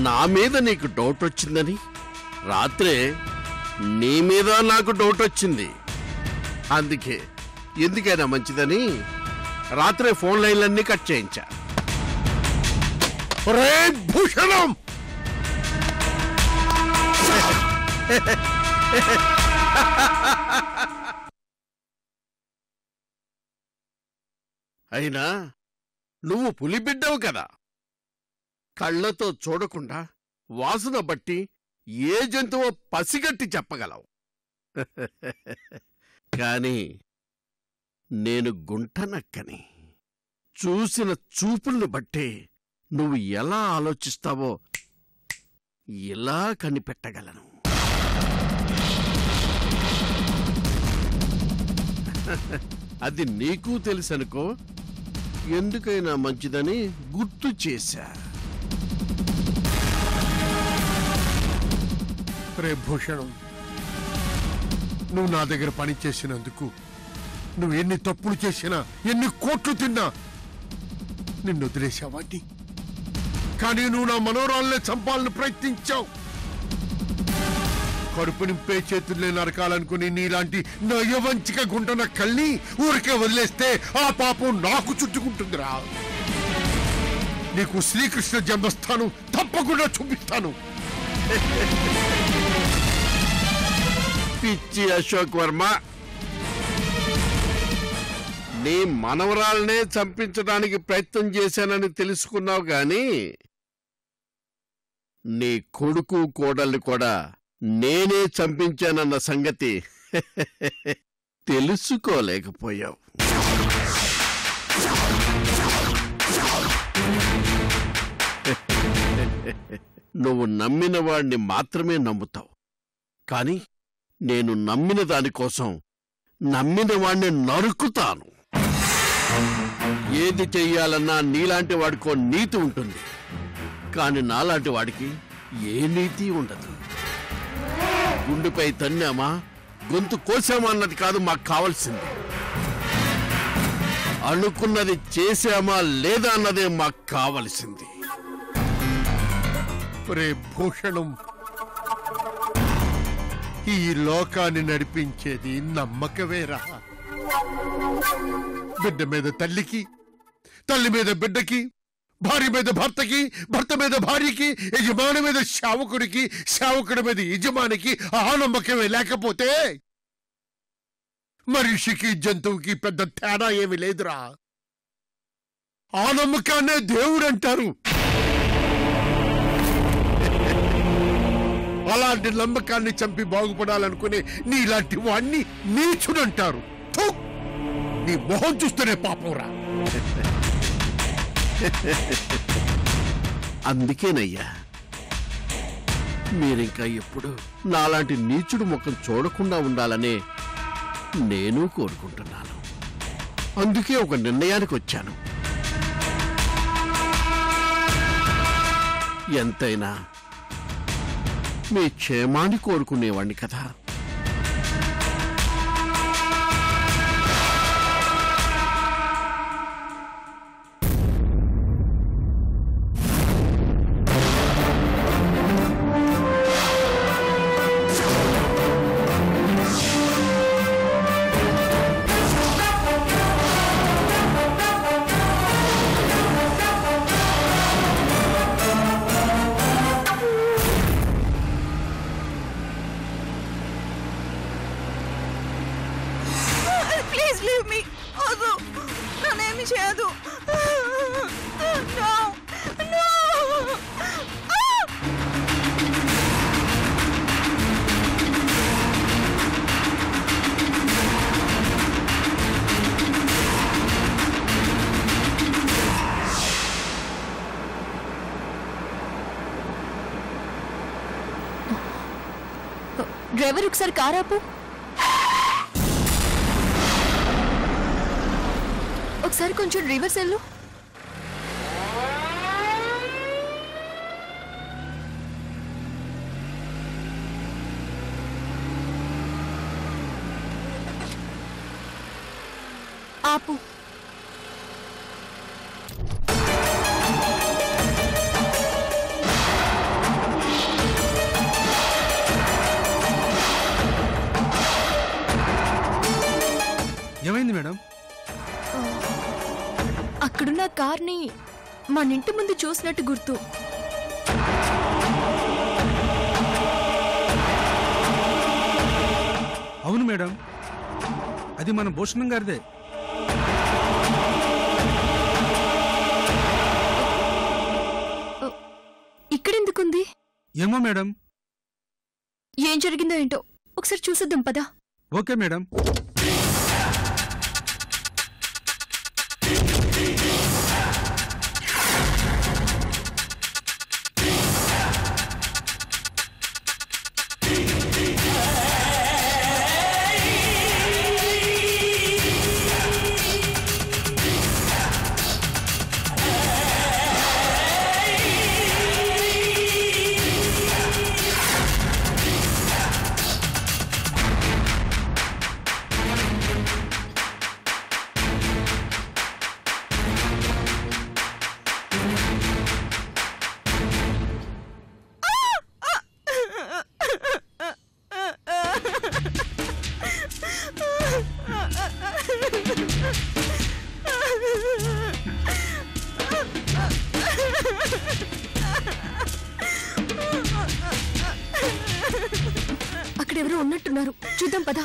నా మీద నీకు డౌట్ వచ్చిందని రాత్రే నీ మీద నాకు డౌట్ వచ్చింది. అందుకే ఎందుకైనా మంచిదని రాత్రే ఫోన్ లైన్లన్నీ కట్ చేయించా. భూషణం, అయినా నువ్వు పులిబిడ్డవు కదా, కళ్లతో చూడకుండా వాసన బట్టి ఏ జంతువో పసిగట్టి చెప్పగలవు. కాని నేను గుంటనక్కని చూసిన చూపుల్ని బట్టే నువ్వు ఎలా ఆలోచిస్తావో ఇలా కనిపెట్టగలను. అది నీకు తెలుసనుకో, ఎందుకైనా మంచిదని గుర్తు చేశా. రే భూషణం, నువ్వు నా దగ్గర పని చేసినందుకు నువ్వు ఎన్ని తప్పులు చేసినా, ఎన్ని కోట్లు తిన్నా నిన్ను వదిలేశావాటి. కానీ నువ్వు నా మనోరాల్ని చంపాలని ప్రయత్నించావు. కడుపు నింపే చేతుల్ని నరకాలనుకుని నీలాంటి నయవంచిక గుంటన కళ్ళి ఊరికే వదిలేస్తే ఆ పాపం నాకు చుట్టుకుంటుందిరా. నీకు శ్రీకృష్ణ జన్మస్థానం తప్పకుండా చూపిస్తాను. పిచ్చి అశోక్ వర్మ, నీ మనవరాల్నే చంపించడానికి ప్రయత్నం చేశానని తెలుసుకున్నావు గాని నీ కొడుకు కోడల్ని కూడా నేనే చంపించానన్న సంగతి తెలుసుకోలేకపోయావు. నువ్వు నమ్మిన వాడిని మాత్రమే నమ్ముతావు, కాని నేను నమ్మిన దానికోసం నమ్మిన వాణ్ణి నరుకుతాను. ఏది చెయ్యాలన్నా నీలాంటి వాడికో నీతి ఉంటుంది, కాని నాలాంటి వాడికి ఏ నీతి ఉండదు. గుండెపై తన్నామా, గొంతు కోసామా అన్నది కాదు మాకు కావాల్సింది. అనుకున్నది చేశామా లేదా అన్నదే మాకు కావలసింది. రే భూషణం, ఈ లోకాన్ని నడిపించేది నమ్మకమేరా. బిడ్డ మీద తల్లికి, తల్లి మీద బిడ్డకి, భార్య మీద భర్తకి, భర్త మీద భార్యకి, యజమాని మీద సేవకుడికి, సేవకుడి మీద యజమానికి ఆ నమ్మకమే లేకపోతే మనిషికి జంతువుకి పెద్ద తేడా ఏమి లేదురా. ఆ నమ్మకాన్నే దేవుడంటారు. అలాంటి నమ్మకాన్ని చంపి బాగుపడాలనుకునే నీలాంటి వాణ్ణి నీచుడంటారు. నీ మొహం చూస్తేనే పాపంరా. అందుకేనయ్యా మీరింకా ఎప్పుడు నాలాంటి నీచుడు ముఖం చూడకుండా ఉండాలనే నేను కోరుకుంటున్నాను. అందుకే ఒక నిర్ణయానికి వచ్చాను. ఎంతైనా మీ క్షేమాన్ని కోరుకునేవాణ్ణి కదా. డ్రైవర్ ఒకసారి కార్ ఆపు. ఒకసారి కొంచెం రివర్స్ వెళ్ళు. ఆపు. కార్ని మన ఇంటి ముందు చూసినట్టు గుర్తు. అవును మేడం, అది మన భూషణం గారిదే. ఇక్కడెందుకుంది? ఏమో మేడం. ఏం జరిగిందో ఏంటో ఒకసారి చూసేద్దాం పదా. Okay madam. అక్కడెవరో ఉన్నట్టున్నారు, చూద్దాం పదా.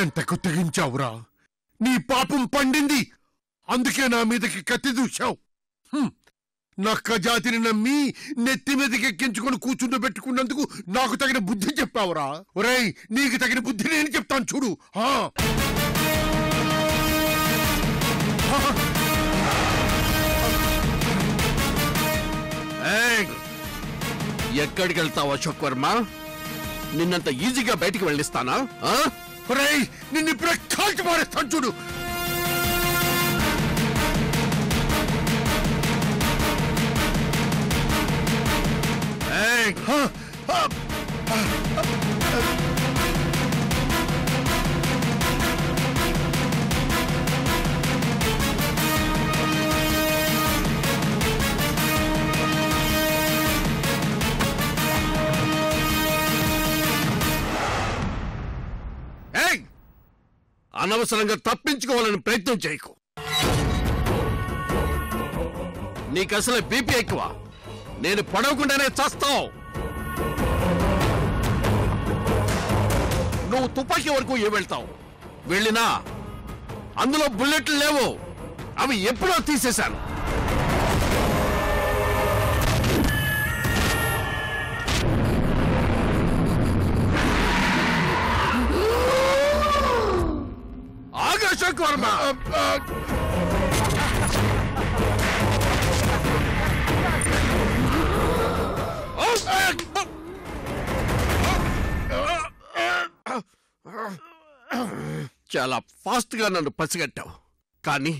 ఎంతకు తెగించావురా? నీ పాపం పండింది, అందుకే నా మీదకి కత్తి దూశావు. నక్క జాతిని నమ్మి నెత్తి మీదకి ఎక్కించుకుని కూర్చుండి పెట్టుకున్నందుకు నాకు తగిన బుద్ధి చెప్పావురా. ఒరేయ్, నీకు తగిన బుద్ధి నేను చెప్తాను చూడు. ఎక్కడికి వెళ్తావు అశోక్ వర్మ? నిన్నంత ఈజీగా బయటికి వెళ్ళిస్తానా? ఒరేయ్, నిన్ను ఇప్పుడే కాల్చి మారేస్తాను చూడు. అనవసరంగా తప్పించుకోవాలని ప్రయత్నం చేయకు. నీకు అసలు బీపీ ఎక్కువ. నేను పడవకుండానే చస్తావు. నువ్వు తుపాకీ వరకు వెళ్తావు. వెళ్ళినా అందులో బుల్లెట్లు లేవు. అవి ఎప్పుడో తీసేశాను. అశోక్ వర్మ, చాలా ఫాస్ట్ గా నన్ను పసిగట్టావు. కానీ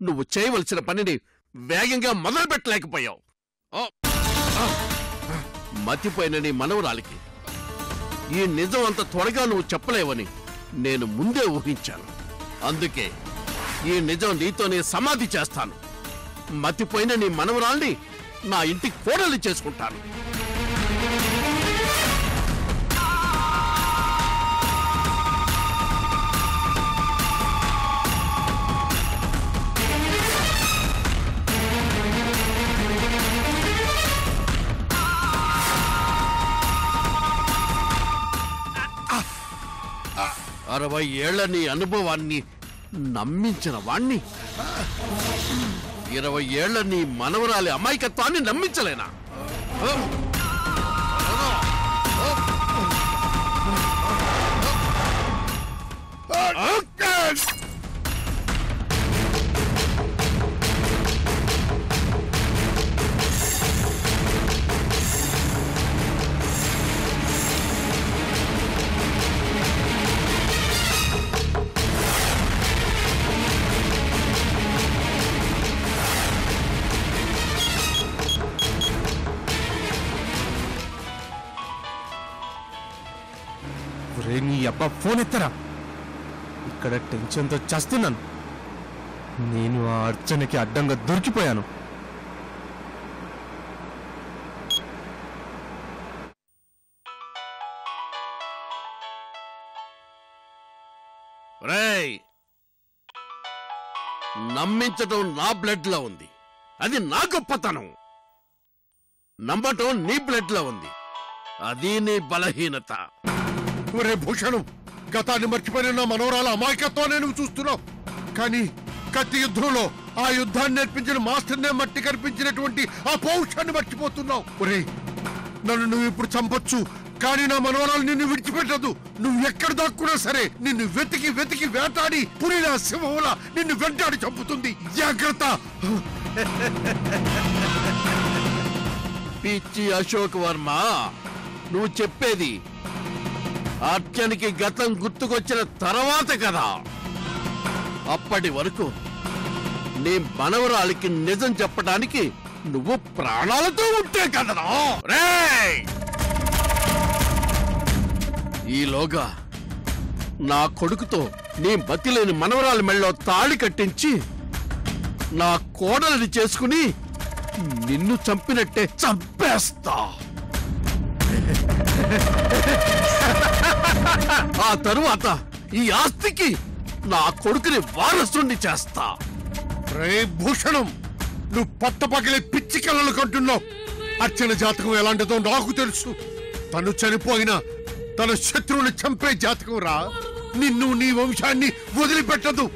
నువ్వు చేయవలసిన పనిని వేగంగా మొదలు పెట్టలేకపోయావు. మతిపోయిన నీ మనవరాలికి ఈ నిజం అంత త్వరగా నువ్వు చెప్పలేవని నేను ముందే ఊహించాను. అందుకే ఈ నిజం నీతోనే సమాధి చేస్తాను. మతిపోయిన నీ మనవరాల్ని నా ఇంటి కోడలు చేసుకుంటాను. అరవై ఏళ్ల నీ అనుభవాన్ని నమ్మించిన వాణ్ణి 20 ఏళ్ల నీ మనవరాలి అమాయకత్వాన్ని నమ్మించలేనా? నీ అబ్బా ఫోన్ ఎత్తరా. ఇక్కడ టెన్షన్తో చేస్తున్నాను. నేను ఆ అర్చనకి అడ్డంగా దొరికిపోయాను. రేయ్, నమ్మించటం నా బ్లడ్ లో ఉంది. అది నా గొప్పతనం. నమ్మటం నీ బ్లడ్ లో ఉంది. అది నీ బలహీనత. ఒరే భూషణం, గతాన్ని మర్చిపోయిన నా మనోరాల అమాయకత్వాన్ని నువ్వు చూస్తున్నావు. కానీ కత్తి యుద్ధంలో ఆ యుద్ధాన్ని నేర్పించిన మాస్టర్నే మట్టి కనిపించినటువంటి ఆ పౌరుషాన్ని మర్చిపోతున్నావు. ఒరే, నన్ను నువ్వు ఇప్పుడు చంపొచ్చు, కానీ నా మనోరాలు నిన్ను విడిచిపెట్టదు. నువ్వు ఎక్కడ దాక్కున్నా సరే నిన్ను వెతికి వెతికి వేటాడి పులిలా సింహంలా నిన్ను వెంటాడి చంపుతుంది. జాగ్రత్త. పిచ్చి అశోక్ వర్మ, నువ్వు చెప్పేది అర్చనకి గతం గుర్తుకొచ్చిన తర్వాత కదా. అప్పటి వరకు నీ మనవరాలికి నిజం చెప్పడానికి నువ్వు ప్రాణాలతో ఉంటే కదరా. ఈలోగా నా కొడుకుతో నీ బతిలేని మనవరాలి మెళ్ళో తాళి కట్టించి నా కోడలిని చేసుకుని నిన్ను చంపినట్టే చంపేస్తా. ఆ తరువాత ఈ ఆస్తికి నా కొడుకుని వారసుని చేస్తా. రే భూషణం, నువ్వు పట్టపగలే పిచ్చి కళ్ళలు కంటున్నావు. అర్చన జాతకం ఎలాంటిదో నాకు తెలుసు. తను చనిపోయినా తన శత్రువుని చంపే జాతకం రా. నిన్ను నీ వంశాన్ని వదిలిపెట్టదు.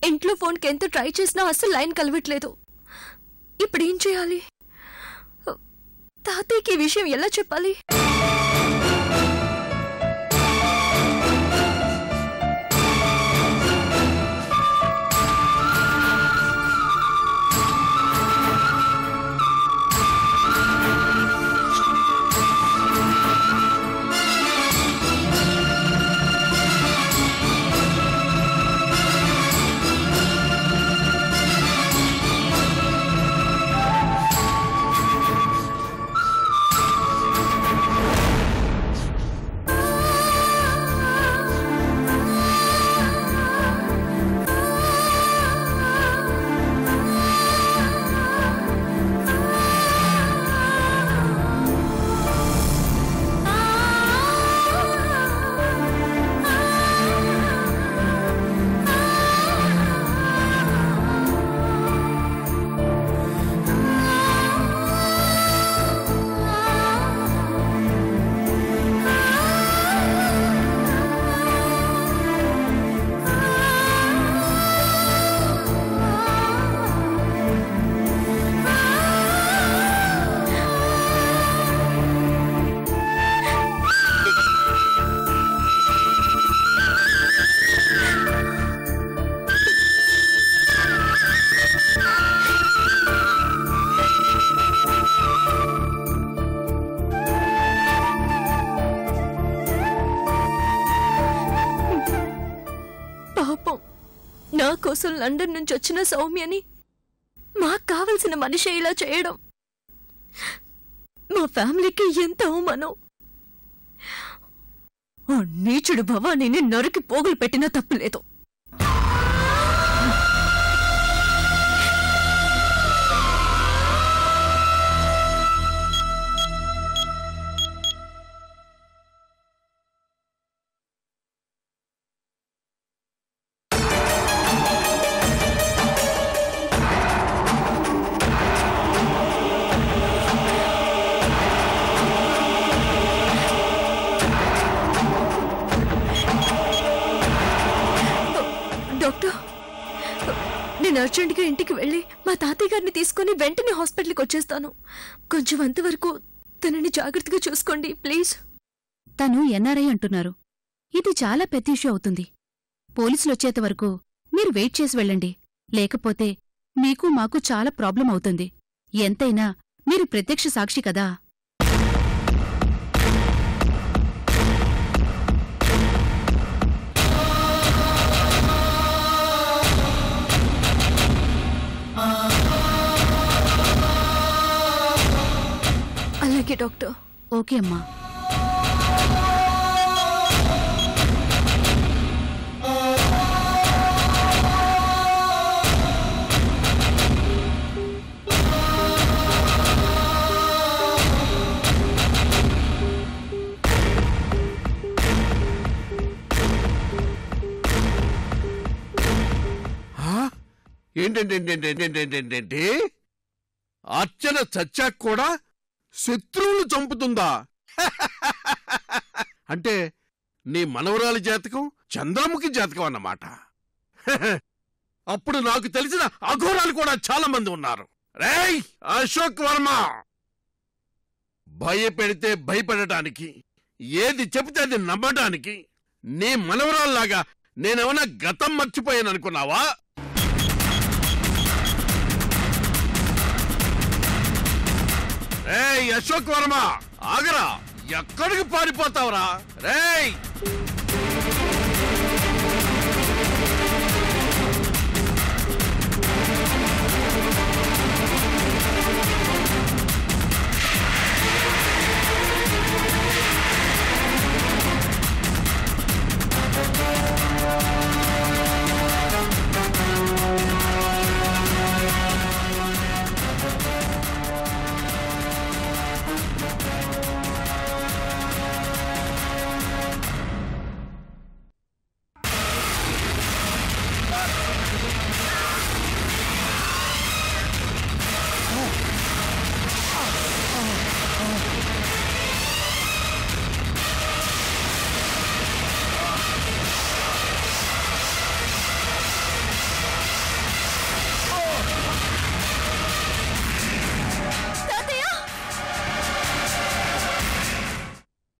ఇంట్లో ఫోన్కి ఎంత ట్రై చేసినా అసలు లైన్ కలవట్లేదు. ఇప్పుడు ఏం చేయాలి? తాతయ్యకి ఈ విషయం ఎలా చెప్పాలి? నా కోసం లండన్ నుంచి వచ్చిన సౌమ్యని మాకు కావలసిన మనిషి ఇలా చేయడం మా ఫ్యామిలీకి ఎంత అవమానం. ఆ నీచుడు భవానీని నరికి పోగులు పెట్టినా తప్పులేదు. డాక్టర్, నేను అర్జెంట్గా ఇంటికి వెళ్ళి మా తాతయ్య గారిని తీసుకుని వెంటనే హాస్పిటల్కి వచ్చేస్తాను. కొంచెం అంతవరకు తనని జాగ్రత్తగా చూసుకోండి ప్లీజ్. తను ఎన్ఆర్ఐ అంటున్నారు. ఇది చాలా పెద్ద ఇష్యూ అవుతుంది. పోలీసులు వచ్చేంత వరకు మీరు వెయిట్ చేసి వెళ్ళండి. లేకపోతే మీకు మాకు చాలా ప్రాబ్లం అవుతుంది. ఎంతైనా మీరు ప్రత్యక్ష సాక్షి కదా. అలాగే డాక్టర్. ఓకే అమ్మా. ఏంటంటే అర్చన చచ్చాక కూడా శత్రువులు చంపుతుందా? అంటే నీ మనవరాలి జాతకం చంద్రముఖి జాతకం అన్నమాట. అప్పుడు నాకు తెలిసిన అఘోరాలు కూడా చాలా మంది ఉన్నారు. రేయ్ అశోక్ వర్మ, భయపెడితే భయపడటానికి, ఏది చెబితే అది నమ్మడానికి నీ మనవరాల్లాగా నేనేమన్నా గతం మర్చిపోయాను అనుకున్నావా? రేయ్ అశోక్ వర్మ, ఆగరా, ఎక్కడికి పారిపోతావురా? రేయ్